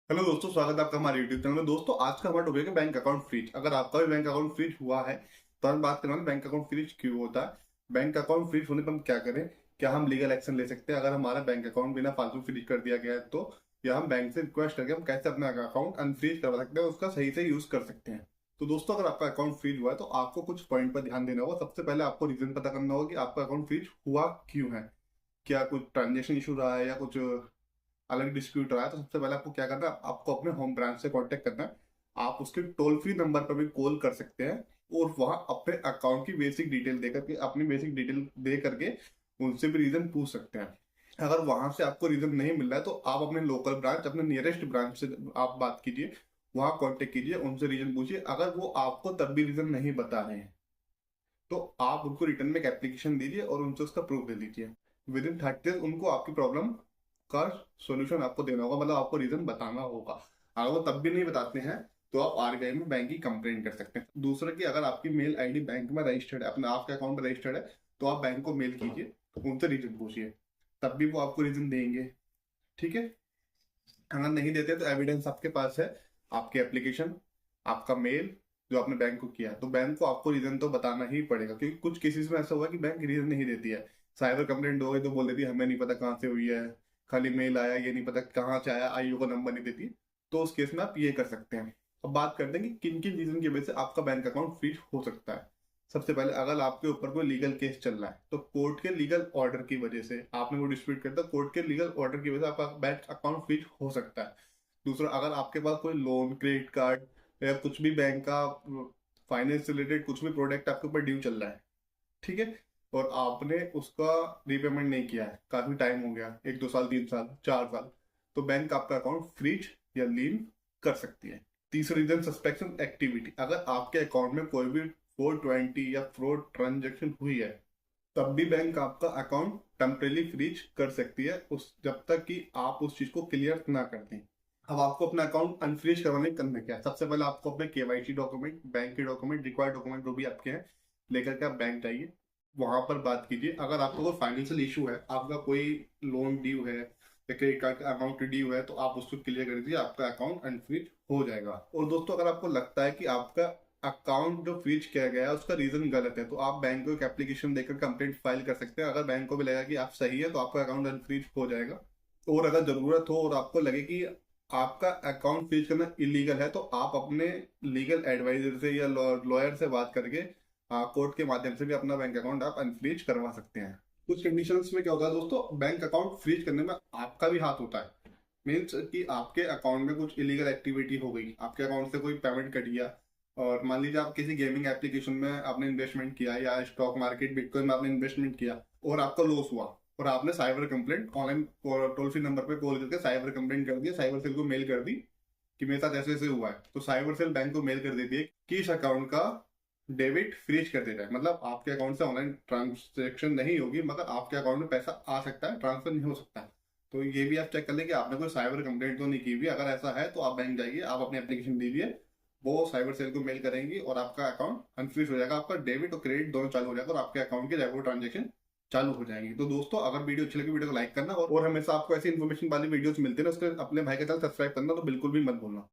Hello दोस्तों, स्वागत है आपका हमारे यूट्यूब चैनल में। दोस्तों, आज का हमारा टॉपिक है बैंक अकाउंट फ्रीज। अगर आपका भी बैंक अकाउंट फ्रीज हुआ है तो हम बात करना है बैंक अकाउंट फ्रीज क्यों होता है, बैंक अकाउंट फ्रीज होने पर हम क्या करें, क्या हम लीगल एक्शन ले सकते हैं अगर हमारा बैंक अकाउंट बिना फालतू फ्रीज कर दिया गया है तो, या हम बैंक से रिक्वेस्ट करके हम कैसे अपना अकाउंट अनफ्रीज करवा सकते हैं, उसका सही से यूज कर सकते हैं। तो दोस्तों, अगर आपका अकाउंट फ्रीज हुआ है तो आपको कुछ पॉइंट पर ध्यान देना होगा। सबसे पहले आपको रीजन पता करना होगा कि आपका अकाउंट फ्रीज हुआ क्यों है। क्या कुछ ट्रांजेक्शन इशू रहा है या कुछ अलग डिस्प्यूट रहा है। तो सबसे पहले आपको क्या करना है, आपको अपने होम ब्रांच से कांटेक्ट करना है। आप उसके टोल फ्री नंबर पर भी कॉल कर सकते हैं और वहां अपने अकाउंट की बेसिक डिटेल दे करके, अपनी बेसिक डिटेल दे करके उनसे भी रीजन पूछ सकते हैं। अगर वहां से आपको रीजन नहीं मिल रहा है तो आप अपने लोकल ब्रांच, अपने नियरेस्ट ब्रांच से आप बात कीजिए, वहां कांटेक्ट कीजिए, उनसे रीजन पूछिए। अगर वो आपको तब भी रीजन नहीं बता रहे हैं तो आप उनको रिटर्न में एक एप्लीकेशन दीजिए और उनसे उसका प्रूफ दे दीजिए। विद इन 30 डेज उनको आपकी प्रॉब्लम का सॉल्यूशन आपको देना होगा, मतलब आपको रीजन बताना होगा। अगर वो तब भी नहीं बताते हैं तो आप आरबीआई में बैंक की कंप्लेंट कर सकते हैं। दूसरा कि अगर आपकी मेल आईडी बैंक में रजिस्टर्ड है, अपने आपके अकाउंट में रजिस्टर्ड है, तो आप बैंक को मेल कीजिए, उनसे रीजन पूछिए, तब भी वो आपको रीजन देंगे। ठीक है। अगर नहीं देते तो एविडेंस आपके पास है, आपकी एप्लीकेशन, आपका मेल जो आपने बैंक को किया, तो बैंक को आपको रीजन तो बताना ही पड़ेगा। क्योंकि कुछ केसेस में ऐसा हुआ कि बैंक रीजन नहीं देती है। साइबर कंप्लेंट हो गई तो बोल देती है हमें नहीं पता कहाँ से हुई है, खाली मेल आया, ये नहीं पता कहाँ से आया, आईओ का नंबर नहीं देती। तो उस केस में आप ये कर सकते हैं। अब बात करते हैं कि किन किन रीजन की वजह से आपका बैंक अकाउंट फ्रीज हो सकता है। सबसे पहले, अगर आपके ऊपर कोई लीगल केस चल रहा है तो कोर्ट के लीगल ऑर्डर की वजह से आपने वो डिस्प्यूट करता, कोर्ट के लीगल ऑर्डर की वजह से आपका बैंक अकाउंट फ्रीज हो सकता है। दूसरा, अगर आपके पास कोई लोन, क्रेडिट कार्ड या कुछ भी बैंक का फाइनेंस से रिलेटेड कुछ भी प्रोडक्ट आपके ऊपर ड्यू चल रहा है, ठीक है, और आपने उसका रीपेमेंट नहीं किया है, काफी टाइम हो गया, 1 2 साल, 3 साल, 4 साल, तो बैंक आपका अकाउंट फ्रीज या लीन कर सकती है। तीसरा रीजन, सस्पेक्शन एक्टिविटी। अगर आपके अकाउंट में कोई भी 420 या फ्रॉड ट्रांजेक्शन हुई है तब भी बैंक आपका अकाउंट टेम्परेली फ्रीज कर सकती है, उस जब तक कि आप उस चीज को क्लियर ना कर दें। अब आपको अपना अकाउंट अनफ्रीज करवाने करना क्या है, सबसे पहले आपको अपने केवाईसी डॉक्यूमेंट, बैंक के डॉक्यूमेंट, रिक्वायर्ड डॉक्यूमेंट जो भी आपके हैं लेकर के आप बैंक जाइए, वहां पर बात कीजिए। अगर आपको कोई फाइनेंशियल इशू है, आपका कोई लोन ड्यू है या क्रेडिट कार्ड का अमाउंट ड्यू है, तो आप उसको क्लियर कर दीजिए, आपका अकाउंट अनफ्रीज हो जाएगा। और दोस्तों, अगर आपको लगता है कि आपका अकाउंट जो फ्रीज किया गया है उसका रीजन गलत है तो आप बैंक को एक एप्लीकेशन देकर कंप्लेंट फाइल कर सकते हैं। अगर बैंक को भी लगेगा कि आप सही है तो आपका अकाउंट अनफ्रीज हो जाएगा। और अगर जरूरत हो और आपको लगे कि आपका अकाउंट फ्रीज करना इलीगल है तो आप अपने लीगल एडवाइजर से या लॉयर से बात करके कोर्ट के माध्यम से भी अपना बैंक अकाउंट आप अनफ्रीज करवा सकते हैं। कुछ कंडीशंस में क्या होता है दोस्तों, बैंक अकाउंट फ्रीज करने में आपका भी हाथ होता है। मीन्स कि आपके अकाउंट में कुछ इलीगल एक्टिविटी हो गई, आपके अकाउंट से कोई पेमेंट कट गया, और मान लीजिए आप किसी गेमिंग एप्लीकेशन में आपने इन्वेस्टमेंट किया या स्टॉक मार्केट बिटकॉइन में आपने इन्वेस्टमेंट किया और आपका लॉस हुआ, और आपने cyber complaint online toll free number पे कॉल करके साइबर कंप्लेंट कर दिया, साइबर सेल को मेल कर दी कि मेरे साथ ऐसे ऐसे हुआ है, तो साइबर सेल बैंक को मेल कर देती है कि इस अकाउंट का डेबिट फ्रीज कर देता है। मतलब आपके अकाउंट से ऑनलाइन ट्रांजेक्शन नहीं होगी मगर आपके अकाउंट में पैसा आ सकता है, ट्रांसफर नहीं हो सकता है। तो ये भी आप चेक कर लें कि आपने कोई साइबर कंप्लेंट तो नहीं की हुई। अगर ऐसा है तो आप बैंक जाइए, आप अपनी एप्लीकेशन दीजिए, वो साइबर सेल को मेल करेंगी और आपका अकाउंट अनफ्रीज हो जाएगा, आपका डेबिट और क्रेडिट दोनों चालू हो जाएगा और आपके अकाउंट के रेगुलर ट्रांजेक्शन चालू हो जाएंगी। तो दोस्तों, अगर वीडियो अच्छी लगी वीडियो को लाइक करना, और हमेशा आपको ऐसी इन्फॉर्मेशन वाली वीडियोस मिलती है ना, उसके अपने भाई का चैनल सब्सक्राइब करना तो बिल्कुल भी मत भूलना।